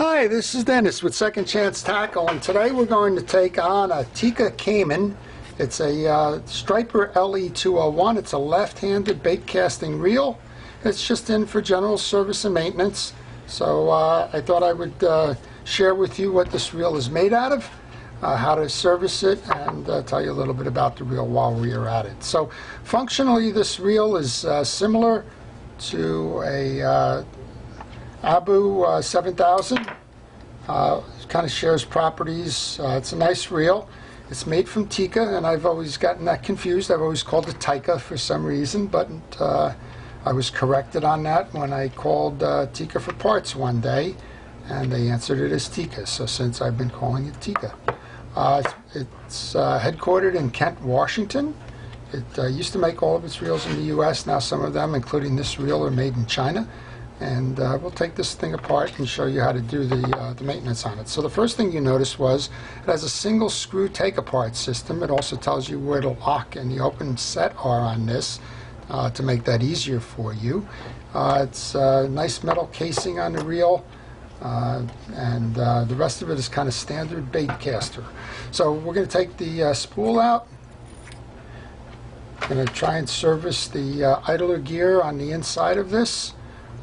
Hi, this is Dennis with Second Chance Tackle, and today we're going to take on a Tica Caiman. It's a Striper LE201. It's a left-handed bait casting reel. It's just in for general service and maintenance. So I thought I would share with you what this reel is made out of, how to service it, and tell you a little bit about the reel while we are at it. So functionally, this reel is similar to a Abu 7000. Kind of shares properties. It's a nice reel. It's made from Tica, and I've always gotten that confused. I've always called it Tica for some reason, but I was corrected on that when I called Tica for parts one day, and they answered it as Tica. So since I've been calling it Tica. It's headquartered in Kent, Washington. It used to make all of its reels in the U.S. Now some of them, including this reel, are made in China. And we'll take this thing apart and show you how to do the maintenance on it. So the first thing you noticed was it has a single screw take-apart system. It also tells you where the lock and the open set are on this to make that easier for you. It's a nice metal casing on the reel, and the rest of it is kind of standard bait caster. So we're going to take the spool out. Going to try and service the idler gear on the inside of this.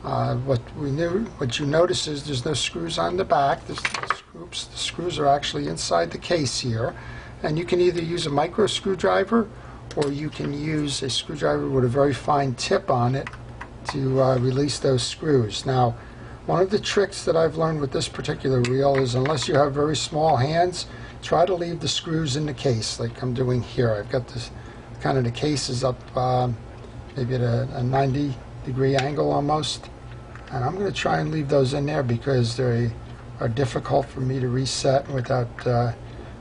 What you notice is there's no screws on the back. The screws are actually inside the case here, and you can either use a micro screwdriver or you can use a screwdriver with a very fine tip on it to release those screws. Now, one of the tricks that I've learned with this particular reel is, unless you have very small hands, try to leave the screws in the case like I'm doing here. I've got this kind of, the case is up maybe at a 90-degree angle almost, and I'm going to try and leave those in there because they are difficult for me to reset without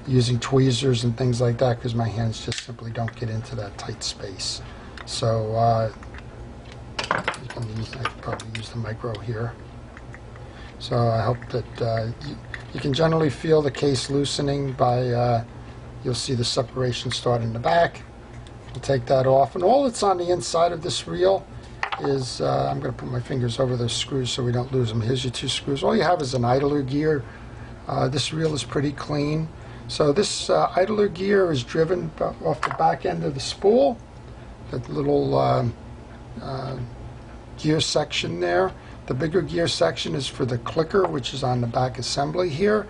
using tweezers and things like that, because my hands just simply don't get into that tight space. So I can probably use the micro here. So I hope that you can generally feel the case loosening by you'll see the separation start in the back. We'll take that off, and all that's on the inside of this reel is, I'm going to put my fingers over those screws so we don't lose them. Here's your two screws. All you have is an idler gear. This reel is pretty clean. So this idler gear is driven off the back end of the spool, that little gear section there. The bigger gear section is for the clicker, which is on the back assembly here,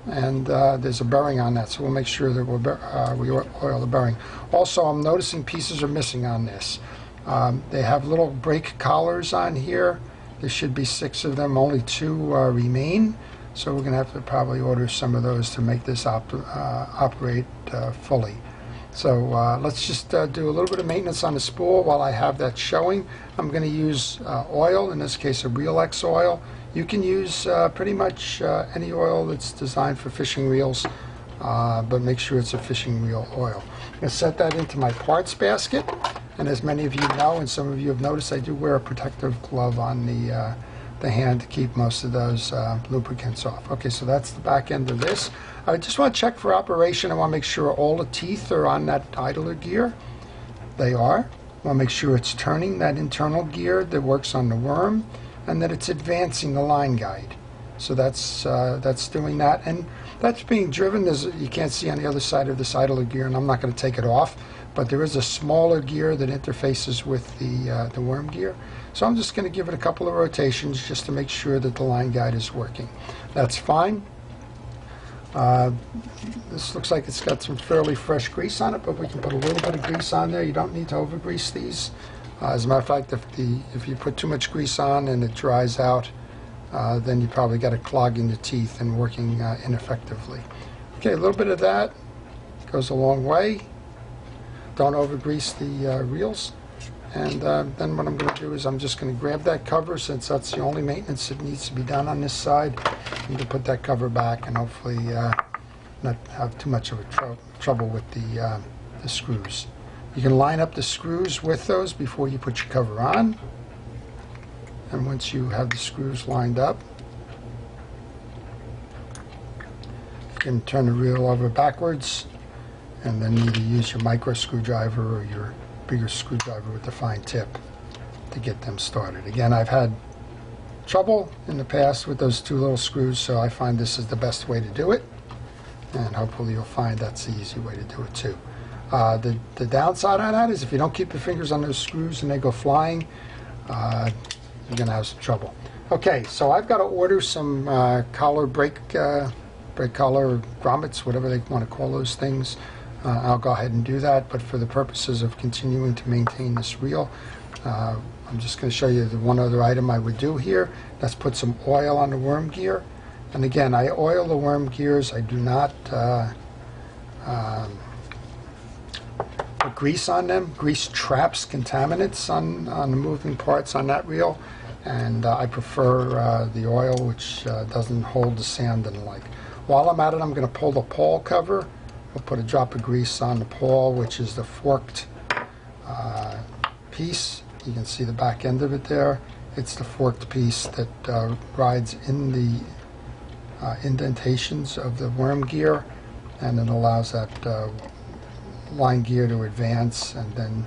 and there's a bearing on that, so we'll make sure that we oil the bearing. Also, I'm noticing pieces are missing on this. They have little brake collars on here. There should be 6 of them, only 2 remain, so we're going to have to probably order some of those to make this operate fully. So let's just do a little bit of maintenance on the spool while I have that showing. I'm going to use oil, in this case a Real X oil. You can use pretty much any oil that's designed for fishing reels, but make sure it's a fishing reel oil. I'm going to set that into my parts basket, and as many of you know, and some of you have noticed, I do wear a protective glove on the hand to keep most of those lubricants off. Okay, so that's the back end of this. I just want to check for operation. I want to make sure all the teeth are on that idler gear. They are. I want to make sure it's turning that internal gear that works on the worm, and that it's advancing the line guide. So that's doing that, and that's being driven. You can't see on the other side of this idler gear, and I'm not going to take it off, but there is a smaller gear that interfaces with the worm gear. So I'm just going to give it a couple of rotations just to make sure that the line guide is working. That's fine. This looks like it's got some fairly fresh grease on it, but we can put a little bit of grease on there. You don't need to over grease these. As a matter of fact, if you put too much grease on and it dries out, then you probably got it clogging the teeth and working ineffectively. Okay, a little bit of that goes a long way. Don't over grease the reels. And then what I'm going to do is I'm just going to grab that cover, since that's the only maintenance that needs to be done on this side. I'm going to put that cover back and hopefully not have too much of a trouble with the screws. You can line up the screws with those before you put your cover on. And once you have the screws lined up, you can turn the reel over backwards, and then either use your micro screwdriver or your bigger screwdriver with the fine tip to get them started. Again, I've had trouble in the past with those two little screws, so I find this is the best way to do it, and hopefully you'll find that's the easy way to do it too. The downside on that is if you don't keep your fingers on those screws and they go flying, you're going to have some trouble. Okay, so I've got to order some collar brake collar, grommets, whatever they want to call those things. I'll go ahead and do that, but for the purposes of continuing to maintain this reel, I'm just going to show you the one other item I would do here. Let's put some oil on the worm gear. And again, I oil the worm gears. I do not put grease on them. Grease traps contaminants on the moving parts on that reel. And I prefer the oil, which doesn't hold the sand and the like. While I'm at it, I'm going to pull the pawl cover. We'll put a drop of grease on the pawl, which is the forked piece. You can see the back end of it there. It's the forked piece that rides in the indentations of the worm gear, and it allows that line gear to advance and then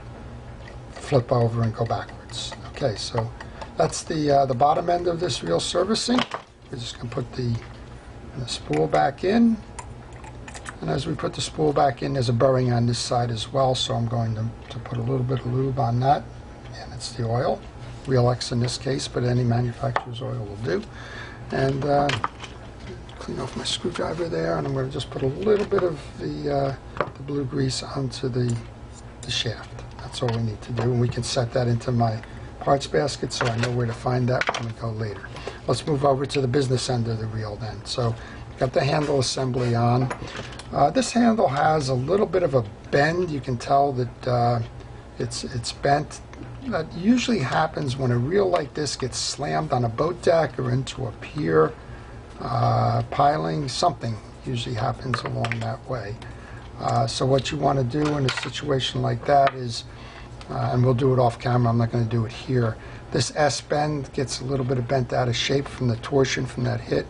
flip over and go backwards. Okay, so that's the bottom end of this reel servicing. We're just going to put the spool back in. And as we put the spool back in, there's a burring on this side as well, so I'm going to put a little bit of lube on that. And it's the oil, Real X in this case, but any manufacturer's oil will do. And clean off my screwdriver there, and I'm going to just put a little bit of the blue grease onto the shaft. That's all we need to do, and we can set that into my parts basket so I know where to find that when we go later. Let's move over to the business end of the reel then. So got the handle assembly on. This handle has a little bit of a bend. You can tell that it's bent. That usually happens when a reel like this gets slammed on a boat deck or into a pier, piling. Something usually happens along that way. So what you want to do in a situation like that is, and we'll do it off camera, I'm not going to do it here, this S-bend gets a little bit of bent out of shape from the torsion from that hit.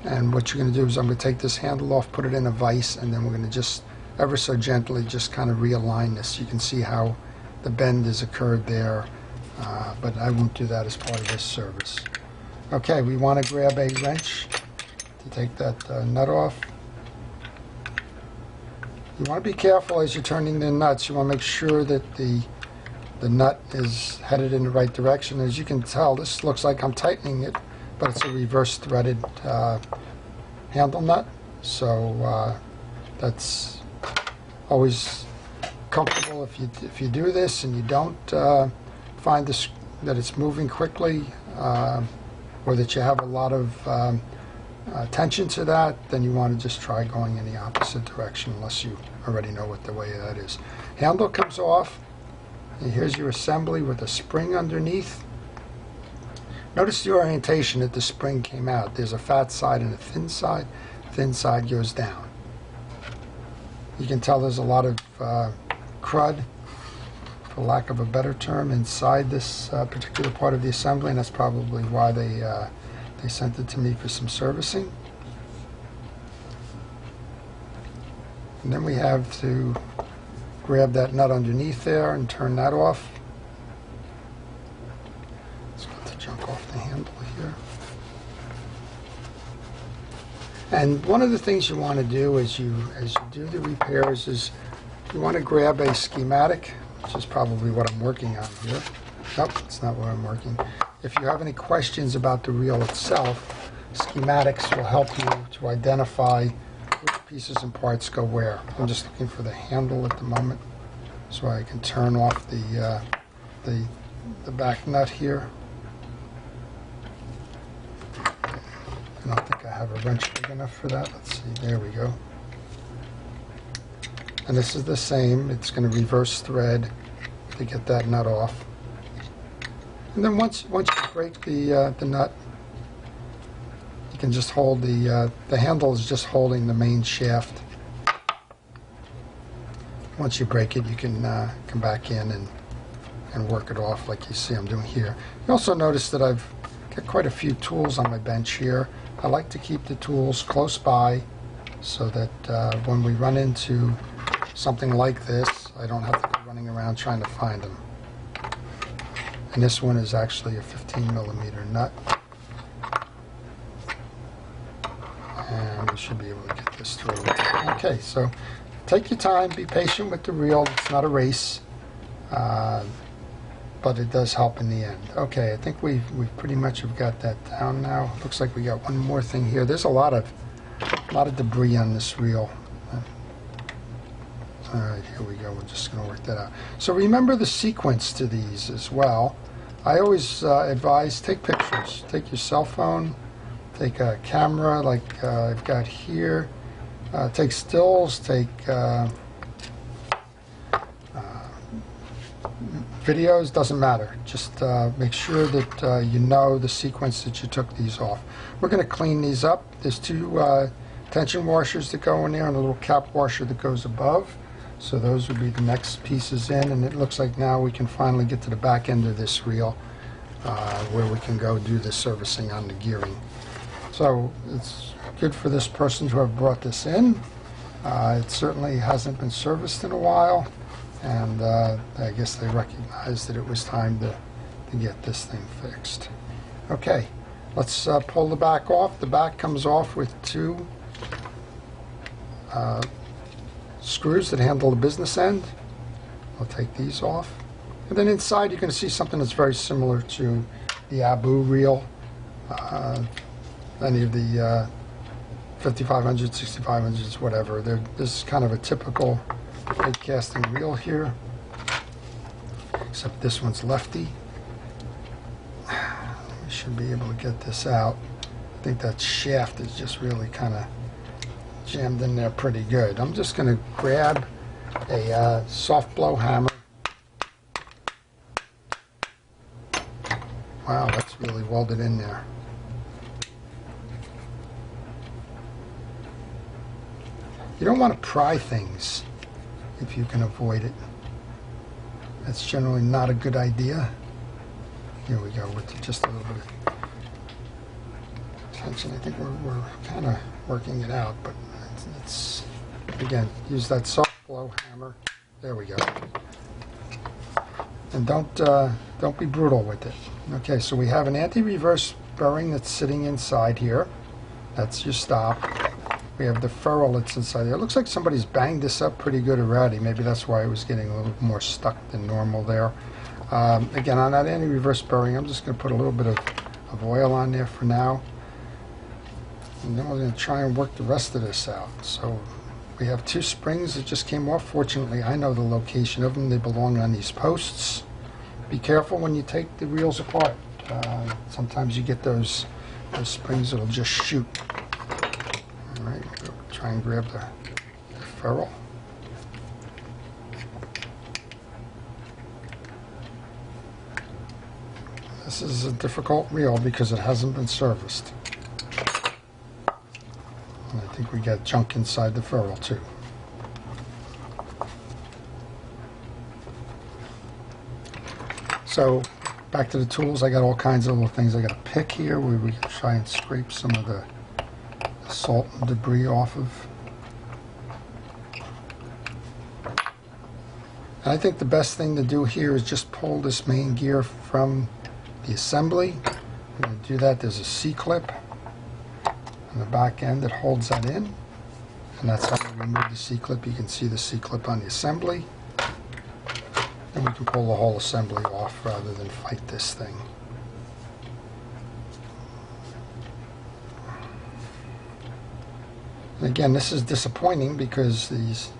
And what you're going to do is I'm going to take this handle off, put it in a vise, and then we're going to just ever so gently just kind of realign this. You can see how the bend has occurred there, but I won't do that as part of this service. Okay, we want to grab a wrench to take that nut off. You want to be careful as you're turning the nuts. You want to make sure that the nut is headed in the right direction. As you can tell, this looks like I'm tightening it, but it's a reverse threaded handle nut, so that's always comfortable if you do this and you don't find that it's moving quickly or that you have a lot of tension to that, then you want to just try going in the opposite direction unless you already know what the way that is. Handle comes off, and here's your assembly with a spring underneath. Notice the orientation that the spring came out. There's a fat side and a thin side. Thin side goes down. You can tell there's a lot of crud, for lack of a better term, inside this particular part of the assembly, and that's probably why they sent it to me for some servicing. And then we have to grab that nut underneath there and turn that off. Let's get the junk off the handle here. And one of the things you want to do as you do the repairs is you want to grab a schematic, which is probably what I'm working on here. Nope, it's not what I'm working. If you have any questions about the reel itself, schematics will help you to identify which pieces and parts go where. I'm just looking for the handle at the moment so I can turn off the back nut here. I don't think I have a wrench big enough for that. Let's see, there we go. And this is the same. It's going to reverse thread to get that nut off. And then once you break the nut, you can just hold the handle is just holding the main shaft. Once you break it, you can come back in and work it off like you see I'm doing here. You also notice that I've got quite a few tools on my bench here. I like to keep the tools close by so that when we run into something like this, I don't have to go running around trying to find them. And this one is actually a 15mm nut. we should be able to get this through. Okay, so take your time, be patient with the reel. It's not a race, but it does help in the end. Okay, I think we pretty much have got that down now. Looks like we got one more thing here. There's a lot of debris on this reel. All right, here we go. We're just going to work that out. So remember the sequence to these as well. I always advise, take pictures. Take your cell phone, take a camera like I've got here. Take stills, take videos, doesn't matter. Just make sure that you know the sequence that you took these off. We're going to clean these up. There's two tension washers that go in there and a little cap washer that goes above. So those would be the next pieces in, and it looks like now we can finally get to the back end of this reel where we can go do the servicing on the gearing. So it's good for this person to have brought this in. It certainly hasn't been serviced in a while, and I guess they recognized that it was time to get this thing fixed. Okay, let's pull the back off. The back comes off with two screws that handle the business end. I'll take these off. And then inside you're going to see something that's very similar to the Abu reel. Any of the 5500s, 6500s, whatever. This is kind of a typical bait casting reel here, except this one's lefty. We should be able to get this out. I think that shaft is just really kind of jammed in there pretty good. I'm just going to grab a soft blow hammer. Wow, that's really welded in there. You don't want to pry things if you can avoid it. That's generally not a good idea. Here we go with just a little bit of tension. I think we're kind of working it out, but it's again, use that soft blow hammer. There we go. And don't be brutal with it. Okay, so we have an anti-reverse bearing that's sitting inside here. That's your stop. We have the ferrule that's inside there. It looks like somebody's banged this up pretty good already. Maybe that's why it was getting a little more stuck than normal there. Again, on that anti-reverse bearing, I'm just going to put a little bit of oil on there for now. And then we're going to try and work the rest of this out. So we have two springs that just came off. Fortunately, I know the location of them. They belong on these posts. Be careful when you take the reels apart. Sometimes you get those springs that'll just shoot. All right, we'll try and grab the ferrule. This is a difficult reel because it hasn't been serviced. And I think we got junk inside the ferrule too. So back to the tools, I got all kinds of little things. I got a pick here where we can try and scrape some of the salt and debris off of. And I think the best thing to do here is just pull this main gear from the assembly. I'm going to do that. There's a C-clip on the back end that holds that in, and that's how we remove the C-clip. You can see the C-clip on the assembly, and we can pull the whole assembly off rather than fight this thing. And again, this is disappointing because this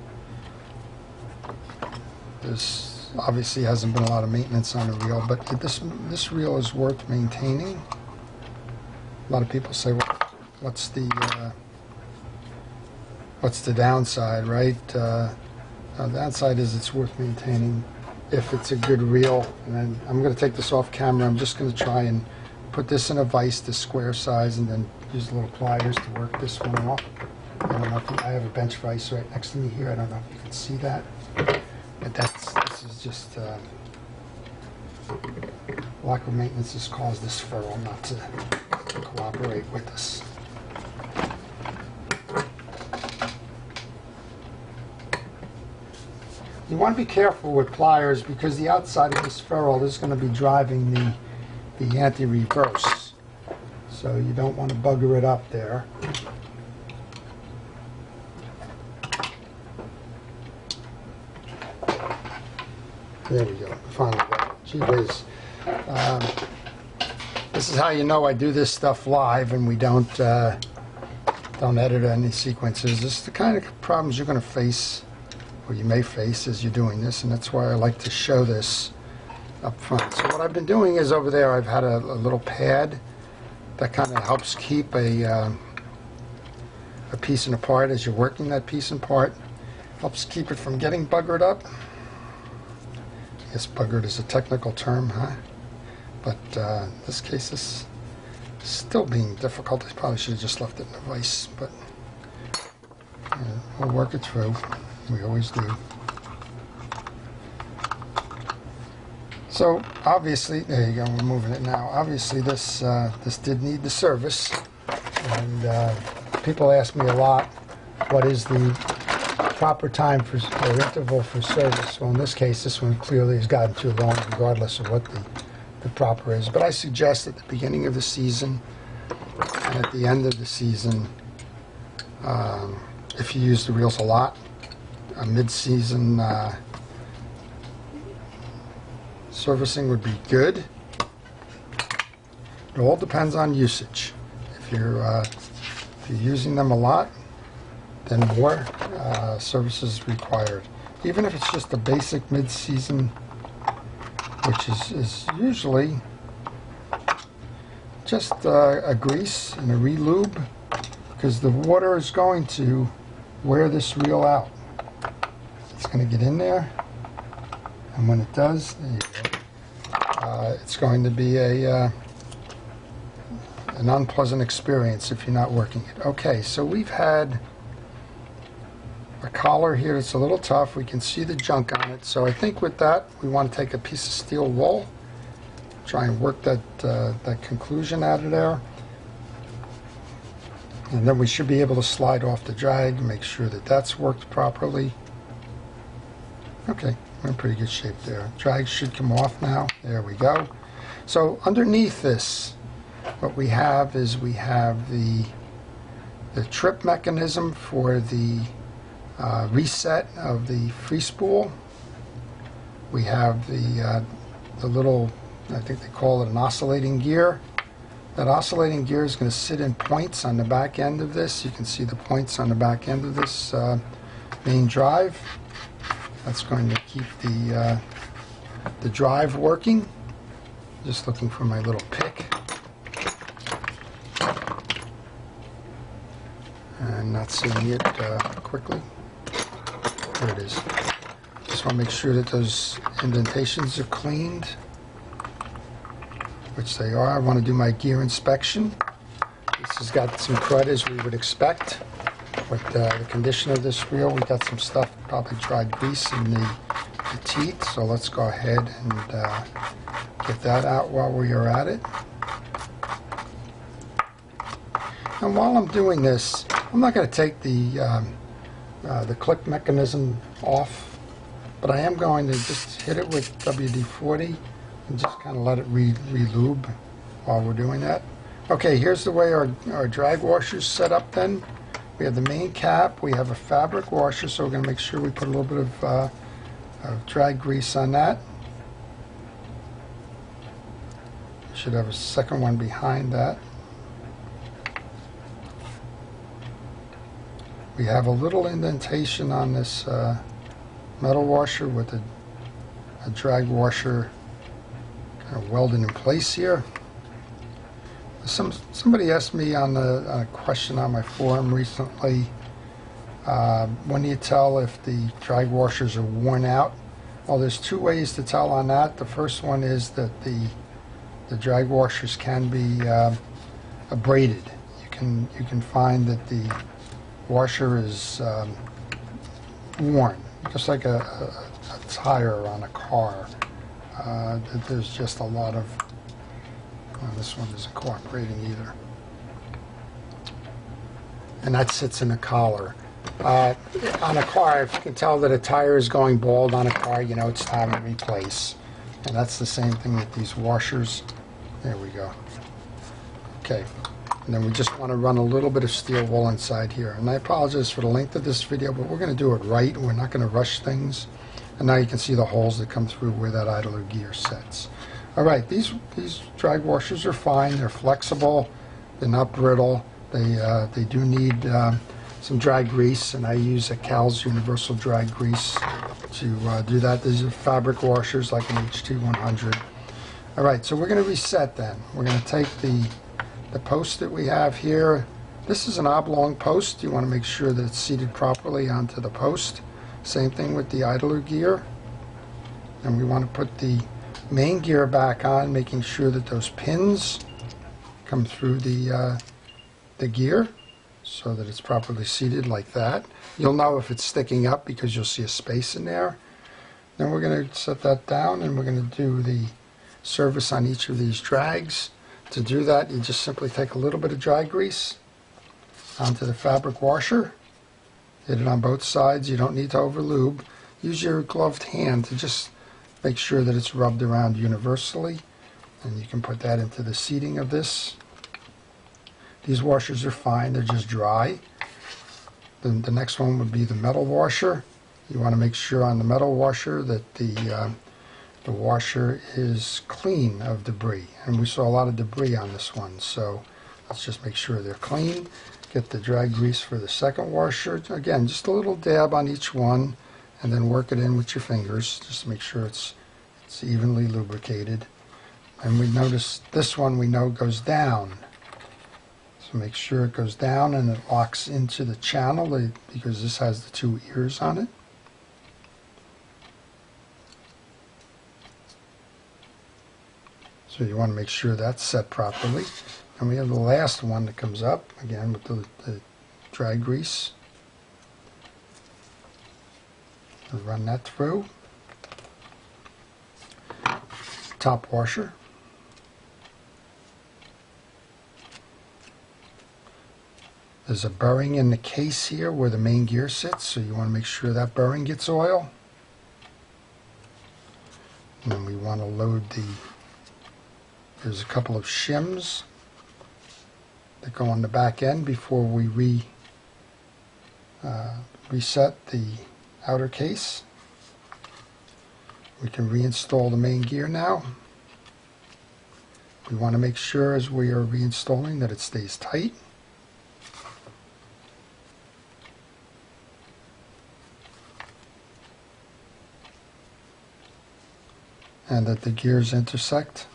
obviously hasn't been a lot of maintenance on the reel, but this reel is worth maintaining. A lot of people say, well, what's the downside, right? The downside is it's worth maintaining if it's a good reel. And then I'm going to take this off camera. I'm just going to try and put this in a vise, this square size, and then use little pliers to work this one off. I don't know if I have a bench vise right next to me here. I don't know if you can see that. But this is just lack of maintenance has caused this ferrule not to cooperate with us. You want to be careful with pliers because the outside of this ferrule is going to be driving the anti-reverse. So you don't want to bugger it up there. There we go. Finally got it. Gee whiz. This is how you know I do this stuff live and we don't edit any sequences. This is the kind of problems you're going to face, or you may face as you're doing this, and that's why I like to show this up front. So what I've been doing is over there I've had a little pad that kind of helps keep a piece apart as you're working that piece apart. Helps keep it from getting buggered up. I guess buggered is a technical term, huh? But in this case, this is still being difficult. I probably should have just left it in a vise, but we'll work it through. We always do. So obviously, there you go. We're moving it now. Obviously, this did need the service, and people ask me a lot, what is the proper time for or interval for service? Well, in this case, this one clearly has gotten too long, regardless of what the proper is. But I suggest at the beginning of the season and at the end of the season, if you use the reels a lot, a mid-season servicing would be good. It all depends on usage. If you're using them a lot, then more service is required. Even if it's just a basic mid-season, which is usually just a grease and a re-lube, because the water is going to wear this reel out. It's going to get in there, and when it does, there you go. It's going to be an unpleasant experience if you're not working it. Okay, so we've had a collar here that's a little tough. We can see the junk on it. So I think with that, we want to take a piece of steel wool, try and work that conclusion out of there. And then we should be able to slide off the drag, make sure that that's worked properly. Okay, we're in pretty good shape there. Drag should come off now. There we go. So underneath this, what we have is we have the trip mechanism for the reset of the free spool. We have the little, I think they call it an oscillating gear. That oscillating gear is going to sit in points on the back end of this. You can see the points on the back end of this main drive. That's going to keep the drive working. Just looking for my little pick. And not seeing it quickly. There it is. Just want to make sure that those indentations are cleaned, which they are. I want to do my gear inspection. This has got some crud as we would expect. With the condition of this reel, we got some stuff, probably dried grease in the teeth. So let's go ahead and get that out while we are at it. And while I'm doing this, I'm not going to take the click mechanism off, but I am going to just hit it with WD-40 and just kind of let it re-lube while we're doing that. Okay, here's the way our drag washer's set up then. We have the main cap, we have a fabric washer, so we're going to make sure we put a little bit of drag grease on that. Should have a second one behind that. We have a little indentation on this metal washer with a drag washer kind of welded in place here. Somebody asked me on a question on my forum recently, when do you tell if the drag washers are worn out? Well, there's two ways to tell on that. The first one is that the drag washers can be abraded. You can find that the washer is worn, just like a tire on a car. That there's just a lot of, this one isn't cooperating either. And that sits in a collar. On a car, if you can tell that a tire is going bald on a car, you know it's time to replace. And that's the same thing with these washers. There we go. Okay. And then we just want to run a little bit of steel wool inside here. And I apologize for the length of this video, but we're going to do it right. We're not going to rush things. And now you can see the holes that come through where that idler gear sits. All right, these drag washers are fine. They're flexible. They're not brittle. They do need some drag grease, and I use a Cal's Universal Drag Grease to do that. These are fabric washers like an HT100. All right, so we're going to reset then. We're going to take the post that we have here. This is an oblong post. You want to make sure that it's seated properly onto the post. Same thing with the idler gear. And we want to put the main gear back on, making sure that those pins come through the gear so that it's properly seated like that. You'll know if it's sticking up because you'll see a space in there. Then we're going to set that down, and we're going to do the service on each of these drags. To do that, you just simply take a little bit of dry grease onto the fabric washer. Hit it on both sides. You don't need to over lube. Use your gloved hand to just make sure that it's rubbed around universally, and you can put that into the seating of this. These washers are fine, they're just dry. Then the next one would be the metal washer. You want to make sure on the metal washer that the washer is clean of debris, and we saw a lot of debris on this one, so let's just make sure they're clean. Get the drag grease for the second washer. Again, just a little dab on each one, and then work it in with your fingers just to make sure it's evenly lubricated. And we notice this one we know goes down, so make sure it goes down and it locks into the channel because this has the two ears on it. So you want to make sure that's set properly. And we have the last one that comes up, again with the drag grease. We'll run that through. Top washer. There's a bearing in the case here where the main gear sits, so you want to make sure that bearing gets oil. And then we want to load there's a couple of shims that go on the back end before we reset the outer case. We can reinstall the main gear now. We want to make sure as we are reinstalling that it stays tight. And that the gears intersect.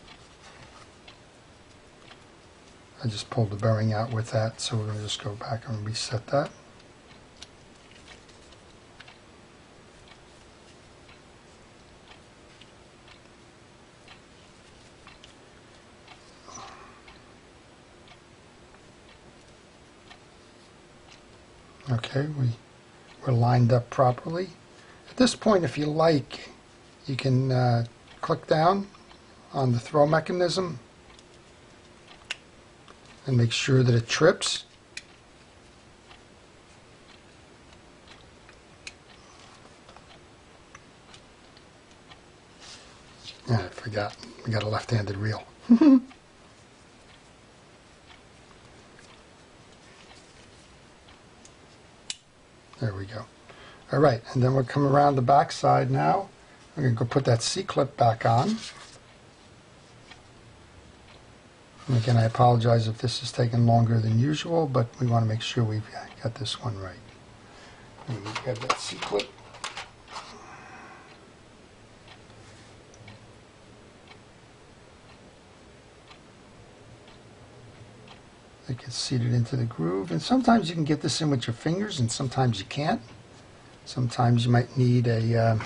I just pulled the bearing out with that, so we're going to just go back and reset that. Okay, we're lined up properly. At this point, if you like, you can click down on the throw mechanism and make sure that it trips. Yeah, I forgot. We got a left-handed reel. There we go. All right, and then we'll come around the back side now. I'm going to go put that C-clip back on. And again, I apologize if this is taking longer than usual, but we want to make sure we've got this one right. And we grab that C-clip. It gets seated into the groove, and sometimes you can get this in with your fingers, and sometimes you can't. Sometimes you might need a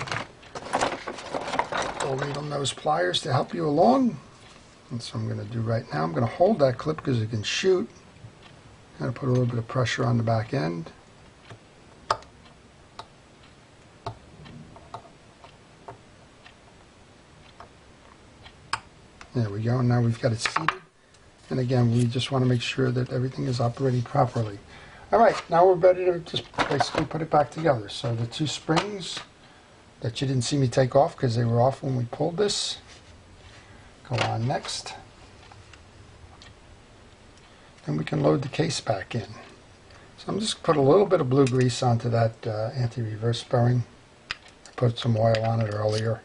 needle nose pliers to help you along. That's what I'm going to do right now. I'm going to hold that clip because it can shoot. I'm going to put a little bit of pressure on the back end. There we go. Now we've got it seated. And again, we just want to make sure that everything is operating properly. All right, now we're ready to just basically put it back together. So the two springs that you didn't see me take off because they were off when we pulled this go on next. Then we can load the case back in. So I'm just put a little bit of blue grease onto that anti-reverse bearing. put some oil on it earlier.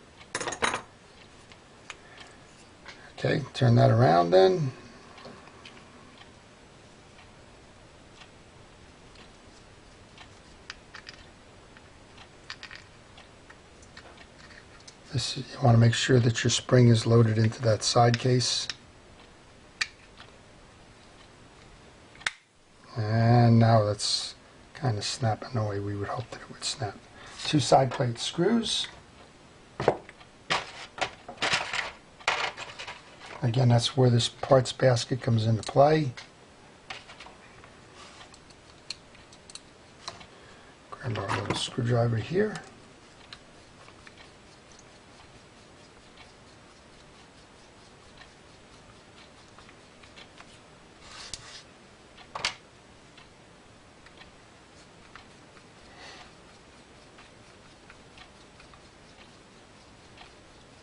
Okay, turn that around then. This, you want to make sure that your spring is loaded into that side case. And now that's kind of snapping the way we would hope that it would snap. 2 side plate screws. Again, that's where this parts basket comes into play. Grab our little screwdriver here.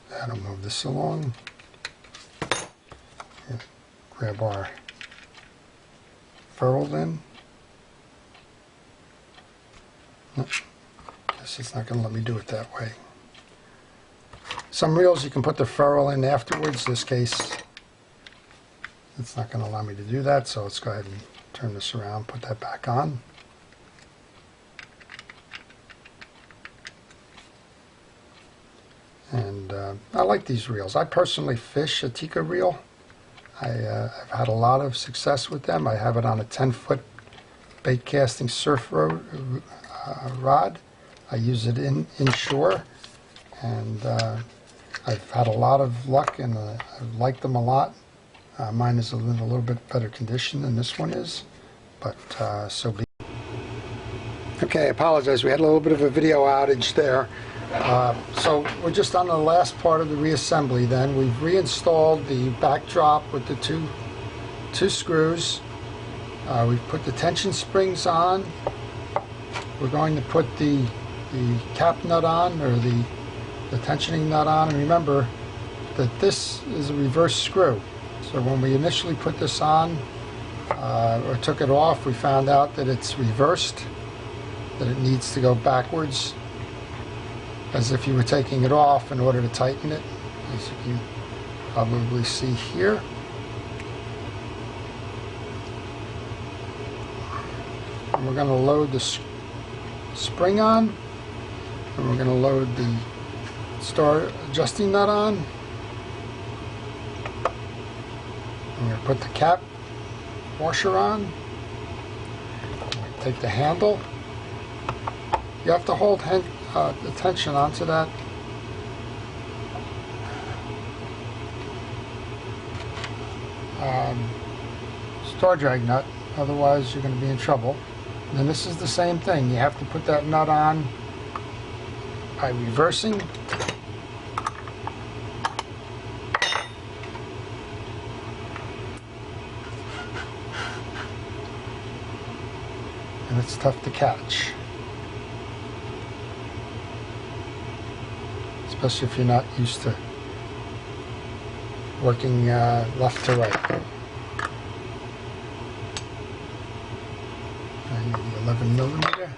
That'll move this along. Here, grab our ferrel then. Nope. Guess it's not going to let me do it that way. Some reels you can put the ferrule in afterwards. This case, it's not going to allow me to do that, so let's go ahead and turn this around, put that back on. And I like these reels. I personally fish a Tica reel. I've had a lot of success with them. I have it on a 10-foot bait casting surf rod. I use it inshore, and I've had a lot of luck, and I like them a lot. Mine is in a little bit better condition than this one is, but so be it. Okay, I apologize. We had a little bit of a video outage there. So we're just on the last part of the reassembly then. We've reinstalled the backdrop with the two screws. We've put the tension springs on. We're going to put the cap nut on, or the tensioning nut on. And remember that this is a reverse screw. So when we initially put this on, or took it off, we found out that it's reversed, that it needs to go backwards, as if you were taking it off in order to tighten it, as you can probably see here. And we're going to load the spring on, and we're going to load the star adjusting nut on. I'm going to put the cap washer on. Take the handle. You have to hold the tension onto that. Star drag nut, otherwise you're going to be in trouble. And then this is the same thing. You have to put that nut on by reversing. And it's tough to catch, especially if you're not used to working left to right. I need the 11 millimeter.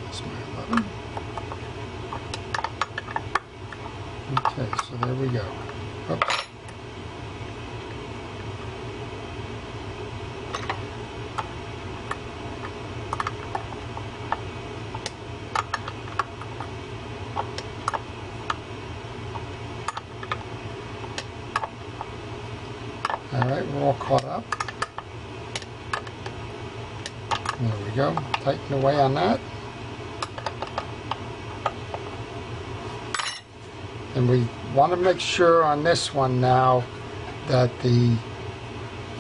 That's my 11. Okay, so there we go. Oops. Alright, we're all caught up. There we go. Tighten away on that. And we want to make sure on this one now that the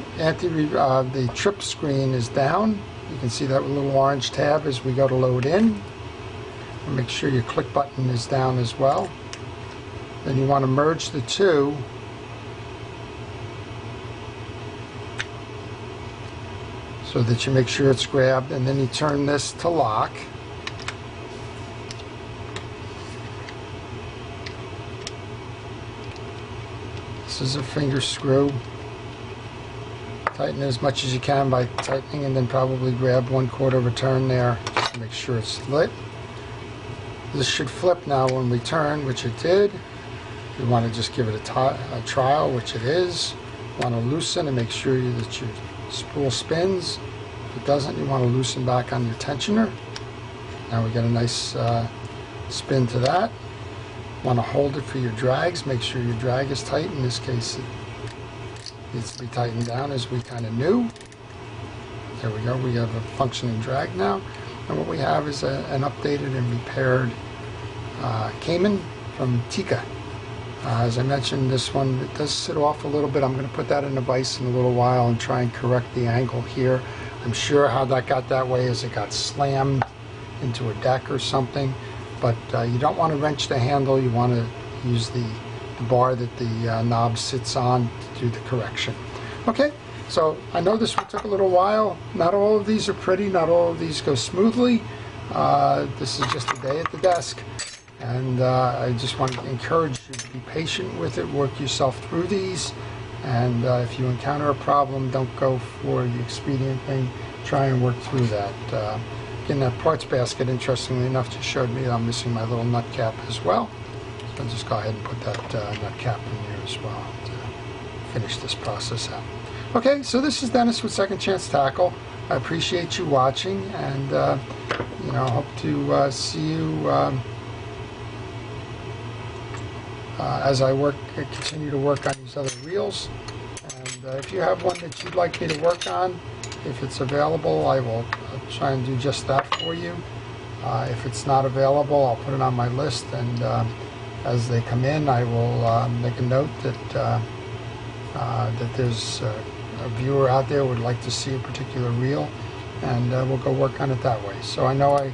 the trip screen is down. You can see that little orange tab as we go to load in. And make sure your click button is down as well. Then you want to merge the two. So that you make sure it's grabbed, and then you turn this to lock. This is a finger screw. Tighten it as much as you can by tightening, and then probably grab 1/4 of a turn there just to make sure it's lit. This should flip now when we turn, which it did. You want to just give it a trial, which it is. You want to loosen and make sure that your spool spins. If it doesn't, you want to loosen back on your tensioner. Now we get a nice spin to that. Want to hold it for your drags. Make sure your drag is tight. In this case, it needs to be tightened down, as we kind of knew. There we go. We have a functioning drag now. And what we have is an updated and repaired Caiman from Tica. As I mentioned, this one, it does sit off a little bit. I'm going to put that in a vise in a little while and try and correct the angle here. I'm sure how that got that way is it got slammed into a deck or something. But you don't want to wrench the handle. You want to use the bar that the knob sits on to do the correction. Okay, so I know this took a little while. Not all of these are pretty. Not all of these go smoothly. This is just a day at the desk. And I just want to encourage you to be patient with it, work yourself through these, and if you encounter a problem, don't go for the expedient thing, try and work through that. In that parts basket, interestingly enough, just showed me that I'm missing my little nut cap as well, so I'll just go ahead and put that nut cap in there as well to finish this process out. Okay, so this is Dennis with Second Chance Tackle. I appreciate you watching, and hope to see you as I continue to work on these other reels. And if you have one that you'd like me to work on, if it's available, I will try and do just that for you. If it's not available, I'll put it on my list, and as they come in, I will make a note that that there's a viewer out there who would like to see a particular reel, and we'll go work on it that way. So I know I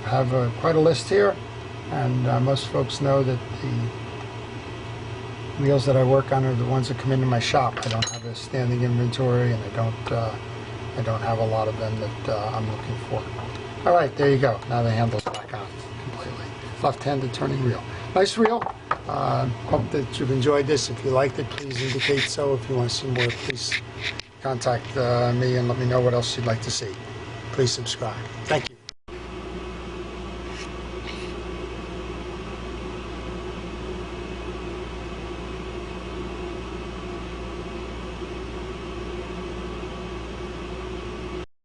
have quite a list here, and most folks know that the reels that I work on are the ones that come into my shop. I don't have a standing inventory, and I don't have a lot of them that I'm looking for. All right, there you go. Now the handle's back on completely. Left-handed turning reel. Nice reel. Hope that you've enjoyed this. If you liked it, please indicate so. If you want to see more, please contact me and let me know what else you'd like to see. Please subscribe. Thank you.